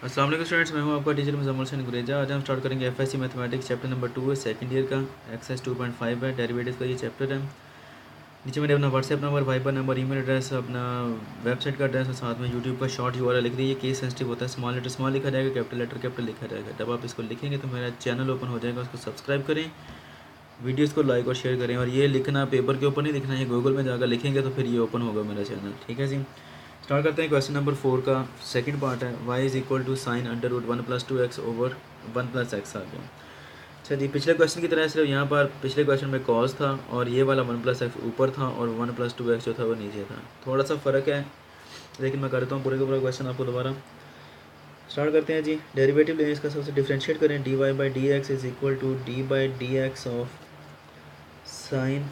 अस्सलाम वालेकुम स्टूडेंट्स, मैं हूं आपका टीचर मुज़म्मिल हुसैन गुरेजा। आज हम स्टार्ट करेंगे एफएससी मैथमेटिक्स चैप्टर नंबर 2 है, सेकंड ईयर का एक्सरसाइज 2.5 है, डेरिवेटिव्स का ये चैप्टर है। नीचे मैंने अपना WhatsApp number, Viber number, email address, अपना वेबसाइट का एड्रेस और साथ में यूट्यूब का शॉर्ट यूआरएल लिख दीजिए। केस सेंसिटिव होता है, स्मॉल लेटर स्मॉल लिखा जाएगा, कैपिटल लेटर कैपिटल लिखा जाएगा। जब आप इसको लिखेंगे तो मेरा चैनल ओपन हो जाएगा, उसको सब्सक्राइब करें, वीडियोज़ को लाइक और शेयर करें। और ये लिखना पेपर के ऊपर नहीं लिखना है, गूगल में जाकर लिखेंगे तो फिर ये ओपन होगा मेरा चैनल। ठीक है जी, स्टार्ट करते हैं। क्वेश्चन नंबर 4 का सेकंड पार्ट है, y is equal to sine under root 1 + 2x over 1 + x आ गया। अच्छा जी, पिछले क्वेश्चन की तरह सिर्फ यहाँ पर पिछले क्वेश्चन में कॉस था और ये वाला 1 + x ऊपर था और 1 + 2x जो था वो नीचे था। थोड़ा सा फ़र्क है, लेकिन मैं करता हूँ पूरे का पूरा क्वेश्चन आपको दोबारा। स्टार्ट करते हैं जी। डेरिवेटिव लें, इसका सबसे डिफ्रेंशिएट करें। dy/dx is equal to d/dx of sine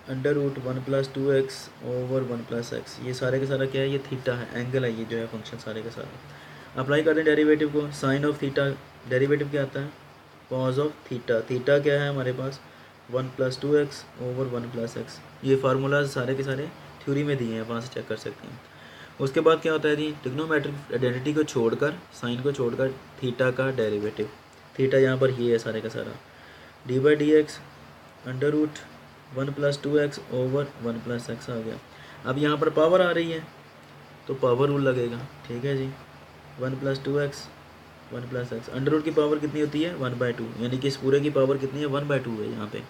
under root 1 + 2x over 1 + x। ये सारे का सारा क्या है, ये थीटा है, एंगल है ये जो है फंक्शन सारे का सारा। अप्लाई कर दें डेरिवेटिव को। साइन ऑफ थीटा डेरिवेटिव क्या आता है, कॉज ऑफ थीटा। थीटा क्या है हमारे पास, 1 + 2x ओवर 1 + x। ये फार्मूलाज सारे के सारे थ्योरी में दिए हैं, वहाँ से चेक कर सकते हैं। उसके बाद क्या होता है जी, ट्रिग्नोमेट्रिक आइडेंटिटी को छोड़कर, साइन को छोड़कर थीटा का डेरिवेटिव। थीटा यहाँ पर ये है सारे का सारा। d/dx under root 1 + 2x over 1 + x आ गया। अब यहाँ पर पावर आ रही है तो पावर रूल लगेगा। ठीक है जी, 1 + 2x 1 + x। अंडर रूट की पावर कितनी होती है, 1/2, यानी कि इस पूरे की पावर कितनी है, 1/2 है यहाँ पे।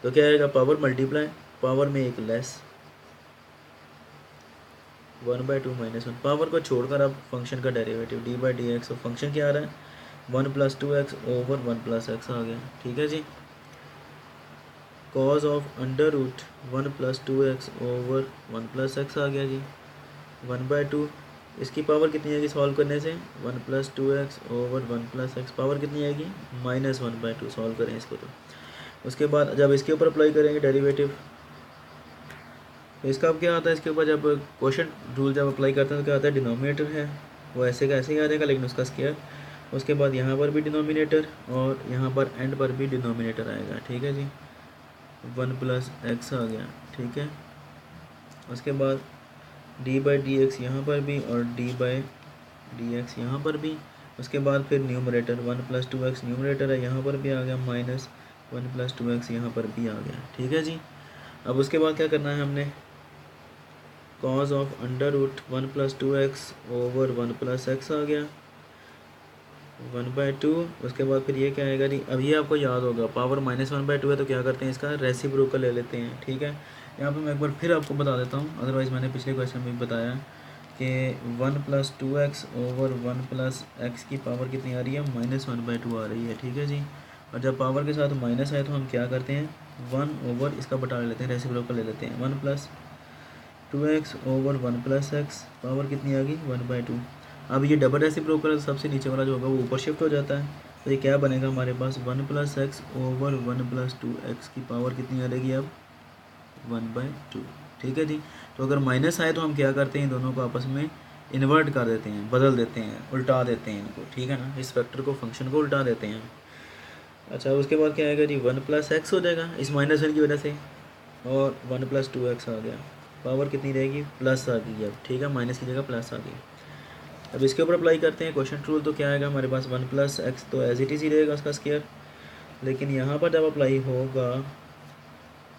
तो क्या आएगा, पावर मल्टीप्लाई, पावर में एक लेस, 1/2 - 1। पावर को छोड़कर अब फंक्शन का डेरिवेटिव d/dx। और फंक्शन क्या आ रहा है, 1 + 2x ओवर 1 + x आ गया। ठीक है जी, cos of under root 1 + 2x over 1 + x आ गया जी, 1/2। इसकी पावर कितनी आएगी सॉल्व करने से, 1 + 2x ओवर 1 + x। पावर कितनी आएगी, -1/2। सॉल्व करें इसको तो। उसके बाद जब इसके ऊपर अप्लाई करेंगे डेरिवेटिव, तो इसका अब क्या आता है, इसके ऊपर जब क्वेश्चन रूल जब अप्लाई करते हैं तो क्या आता है, डिनोमिनेटर है वो ऐसे का ऐसे ही आ जाएगा, लेकिन उसका स्क्वायर। उसके बाद यहाँ पर भी डिनोमिनेटर और यहाँ पर एंड पर भी डिनोमिनेटर आएगा। ठीक है जी, 1 + x आ गया। ठीक है, उसके बाद d/dx यहाँ पर भी और d/dx यहाँ पर भी। उसके बाद फिर न्यूमरेटर 1 + 2x न्यूमरेटर है, यहाँ पर भी आ गया, -1 + 2x यहाँ पर भी आ गया। ठीक है जी, अब उसके बाद क्या करना है हमने, cos of under root 1 + 2x over 1 + x आ गया, 1/2। उसके बाद फिर ये क्या आएगा जी, अब ये आपको याद होगा, पावर -1/2 है तो क्या करते हैं, इसका रेसिप्रोकल ले लेते हैं। ठीक है, यहाँ पे मैं एक बार फिर आपको बता देता हूँ, अदरवाइज़ मैंने पिछले क्वेश्चन में भी बताया कि 1 + 2x ओवर 1 + x की पावर कितनी आ रही है, -1/2 आ रही है। ठीक है जी, और जब पावर के साथ माइनस है तो हम क्या करते हैं, 1 ओवर इसका बटा ले लेते हैं, रेसिप्रोकल ले लेते हैं। 1 + 2x ओवर 1 + x, पावर कितनी आ गई, 1/2। अब ये डबल रेसिप्रोकल सबसे नीचे वाला जो होगा वो ऊपर शिफ्ट हो जाता है, तो ये क्या बनेगा हमारे पास, 1 + x ओवर 1 + 2x की पावर कितनी आ रहेगी अब, 1/2। ठीक है जी, तो अगर माइनस आए तो हम क्या करते हैं, दोनों को आपस में इन्वर्ट कर देते हैं, बदल देते हैं, उल्टा देते हैं इनको। ठीक है ना, इस फैक्टर को, फंक्शन को उल्टा देते हैं। अच्छा, उसके बाद क्या आएगा जी, 1 + x हो जाएगा इस -1 की वजह से, और 1 + 2x आ गया। पावर कितनी रहेगी, प्लस आ गई अब। ठीक है, माइनस की जगह प्लस आ गई। अब इसके ऊपर अप्लाई करते हैं क्वेश्चन रूल, तो क्या आएगा हमारे पास, 1 + x तो एज इट इज़ ही रहेगा उसका स्क्वायर, लेकिन यहाँ पर जब अप्लाई होगा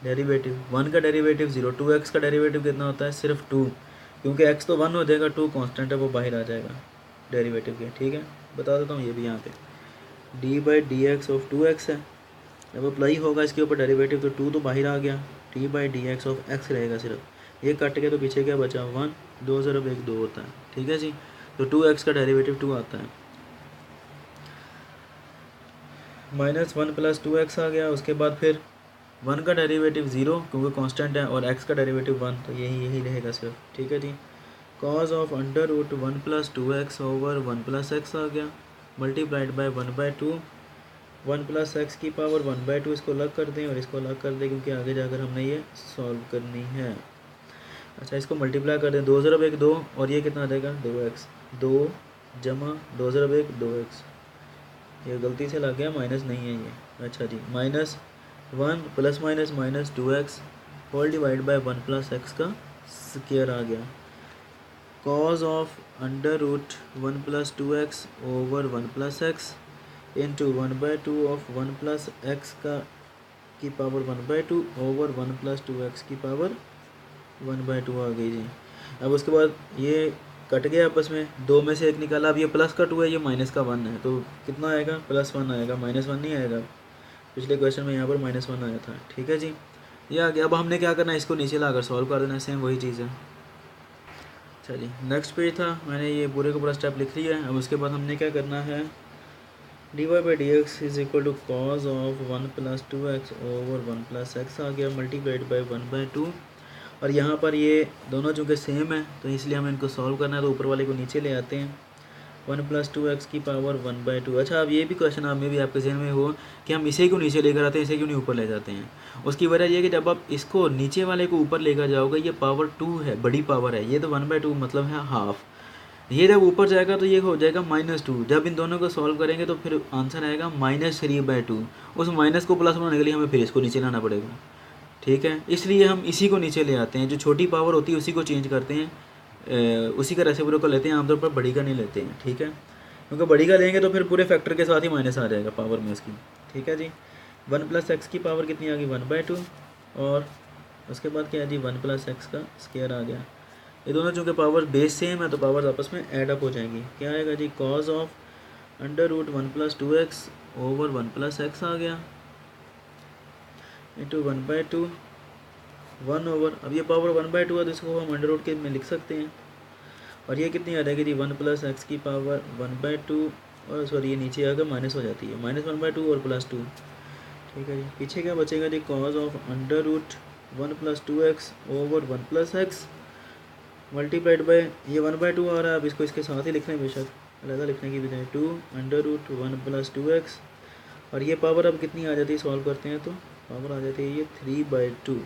डेरिवेटिव, 1 का डेरिवेटिव 0, 2x का डेरिवेटिव कितना होता है, सिर्फ 2, क्योंकि x तो 1 हो जाएगा, 2 कांस्टेंट है वो बाहर आ जाएगा डेरिवेटिव के। ठीक है, बता देता हूँ ये भी यहाँ पे, d/dx ऑफ 2x है, जब अप्लाई होगा इसके ऊपर डेरिवेटिव तो 2 तो बाहर आ गया, d/dx ऑफ x रहेगा सिर्फ, ये कट के तो पीछे क्या बचा, 1, 2 ज़रब 1 2 होता है। ठीक है जी, तो 2x का डेरिवेटिव 2 आता है, -1 + 2x आ गया। उसके बाद फिर 1 का डेरिवेटिव 0 क्योंकि कांस्टेंट है, और x का डेरिवेटिव 1, तो यही रहेगा सिर्फ। ठीक है जी, cos of under root 1 + 2x over 1 + x आ गया, मल्टीप्लाइड बाय 1/2। 1 + x की पावर 1/2, इसको अलग कर दें और इसको अलग कर दें, क्योंकि आगे जाकर हमने ये सॉल्व करनी है। अच्छा, इसको मल्टीप्लाई कर दें, 2 ज़रब 1 2, और ये कितना आ जाएगा, 2x, 2 जमा 2 ज़रब 1 2x। ये गलती से लग गया, माइनस नहीं है ये। अच्छा जी, -1 ± -2x whole divide by 1 + x का स्क्वायर आ गया। Cos of under root 1 + 2x over 1 + x into 1/2 of 1 + x की पावर 1/2 ओवर 1 + 2x की पावर 1/2 आ गई जी। अब उसके बाद ये कट गया आपस में, दो में से एक निकाला। अब ये प्लस का 2 है, ये माइनस का 1 है, तो कितना आएगा? +1 आएगा, -1 नहीं आएगा। पिछले क्वेश्चन में यहाँ पर -1 आया था। ठीक है जी, ये आ गया। अब हमने क्या करना है, इसको नीचे लाकर सॉल्व कर देना, सेम वही चीज़ है। चलिए नेक्स्ट पेज था, मैंने ये पूरे का पूरा स्टेप लिख लिया है। अब उसके बाद हमने क्या करना है, dy/dx = cos of 1 + 2x over 1 + x आ गया, मल्टीप्लाइड बाई 1/2। और यहाँ पर ये दोनों चूँकि सेम है तो इसलिए हमें इनको सॉल्व करना है, तो ऊपर वाले को नीचे ले आते हैं। 1 + 2x की पावर 1/2। अच्छा, अब ये भी क्वेश्चन आप में भी आपके जहन में हो कि हम इसे क्यों नीचे लेकर आते हैं, इसे क्यों नहीं ऊपर ले जाते हैं। उसकी वजह ये है कि जब आप इसको नीचे वाले को ऊपर लेकर जाओगे, ये पावर 2 है, बड़ी पावर है, ये तो 1/2 मतलब है हाफ। ये जब ऊपर जाएगा तो ये हो जाएगा -2। जब इन दोनों को सॉल्व करेंगे तो फिर आंसर आएगा -3/2। उस माइनस को प्लस बनाने के लिए हमें फिर इसको नीचे लाना पड़ेगा। ठीक है, इसलिए हम इसी को नीचे ले आते हैं, जो छोटी पावर होती है उसी को चेंज करते हैं, उसी का रेसिप्रोकल लेते हैं, आमतौर पर बड़ी का नहीं लेते हैं। ठीक है, क्योंकि बड़ी का लेंगे तो फिर पूरे फैक्टर के साथ ही माइनस आ जाएगा पावर में उसकी। ठीक है जी, 1 + x की पावर कितनी आ गई? 1/2। और उसके बाद क्या है जी, 1 + x का स्क्वायर आ गया। ये दोनों चूँकि पावर बेस सेम है तो पावर आपस में ऐड अप हो जाएंगी। क्या आएगा जी, cos of under root 1 + 2x over 1 + x आ गया, इंटू 1/2 1 ओवर, अब ये पावर 1/2 है तो इसको हम अंडर रूट के में लिख सकते हैं। और ये कितनी आ जाएगी जी, 1 + x की पावर 1/2, और सॉरी ये नीचे आकर माइनस हो जाती है, -1/2 और +2। ठीक है जी, पीछे क्या बचेगा जी, cos of under root 1 + 2x over 1 + x multiplied by, ये 1/2 आ रहा है, अब इसको इसके साथ ही लिखना है बेशक, अलग लिखने की बजाय 2 अंडर रूट 1 + 2x। और ये पावर अब कितनी आ जाती है, सॉल्व करते हैं तो पावर आ जाती है ये 3/2।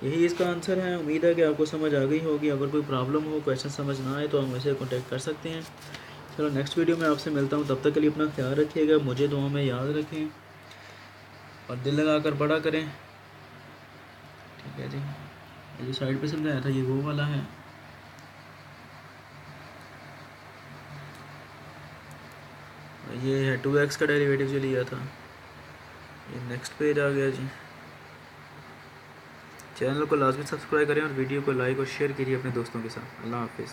यही इसका आंसर है। उम्मीद है कि आपको समझ आ गई होगी। अगर कोई प्रॉब्लम हो, क्वेश्चन समझ ना आए तो हम मुझसे कॉन्टैक्ट कर सकते हैं। चलो नेक्स्ट वीडियो में आपसे मिलता हूँ, तब तक के लिए अपना ख्याल रखिएगा, मुझे दुआ में याद रखें और दिल लगा कर बड़ा करें। ठीक है जी, ये जो साइड पे समझाया था ये वो वाला है। ये है 2x का डेरिवेटिव जो लिया था। ये नेक्स्ट पेज आ गया जी। चैनल को लाजमी सब्सक्राइब करें और वीडियो को लाइक और शेयर कीजिए अपने दोस्तों के साथ। अल्लाह हाफिज़।